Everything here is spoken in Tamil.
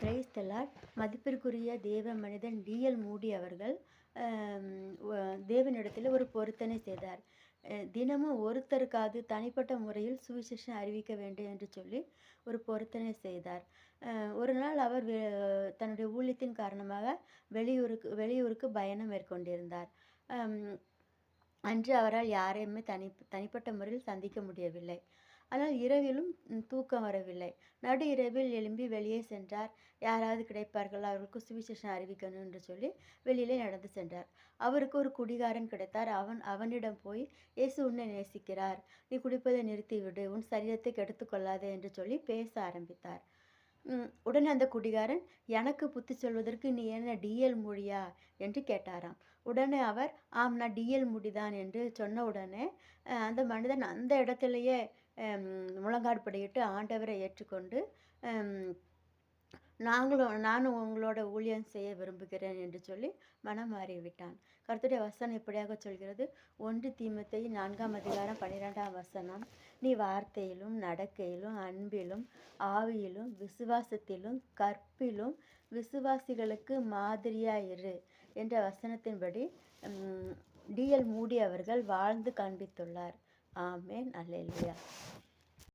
Praise the Lord. மதிப்பிற்குரிய தேவ மனிதன் டிஎல் மூடி அவர்கள் தேவனிடத்தில் ஒரு பொருத்தனை செய்தார். தினமும் ஒருத்தருக்காவது தனிப்பட்ட முறையில் சுவிசேஷம் அறிவிக்க வேண்டும் என்று சொல்லி ஒரு பொருத்தனை செய்தார். ஒரு நாள் அவர் தன்னுடைய ஊழியத்தின் காரணமாக வெளியூருக்கு பயணம் மேற்கொண்டிருந்தார். அன்று அவரால் யாரையுமே தனிப்பட்ட முறையில் சந்திக்க முடியவில்லை. ஆனால் இரவிலும் தூக்கம் வரவில்லை. நடு இரவில் எழும்பி வெளியே சென்றார். யாராவது கிடைப்பார்கள், அவர்களுக்கு சுவிசேஷம் அறிவிக்கணும் என்று சொல்லி வெளியிலே நடந்து சென்றார். அவருக்கு ஒரு குடிகாரன் கிடைத்தார். அவனிடம் போய், இயேசு உன்னை நேசிக்கிறார், நீ குடிப்பதை நிறுத்திவிடு, உன் சரீரத்தை கெடுத்துக்கொள்ளாதே என்று சொல்லி பேச ஆரம்பித்தார். உடனே அந்த குடிகாரன், எனக்கு புத்தி சொல்வதற்கு நீ என்ன டிஎல் மூடியா என்று கேட்டாராம். உடனே அவர், ஆம், நான் டிஎல் மூடிதான் என்று சொன்ன உடனே அந்த மனிதன் அந்த இடத்திலேயே முழங்காற்படியிட்டு ஆண்டவரை ஏற்றுக்கொண்டு, நானும் உங்களோட ஊழியம் செய்ய விரும்புகிறேன் என்று சொல்லி மனம் மாறிவிட்டான். கர்த்தருடைய வசனம் இப்படியாக சொல்கிறது. 1 தீமோத்தேயு 4:12 நீ வார்த்தையிலும் நடக்கையிலும் அன்பிலும் ஆவியிலும் விசுவாசத்திலும் கற்பிலும் விசுவாசிகளுக்கு மாதிரியாயிரு என்ற வசனத்தின்படி டிஎல் மூடி அவர்கள் வாழ்ந்து காண்பித்துள்ளார். ஆமென். அல்லேலூயா.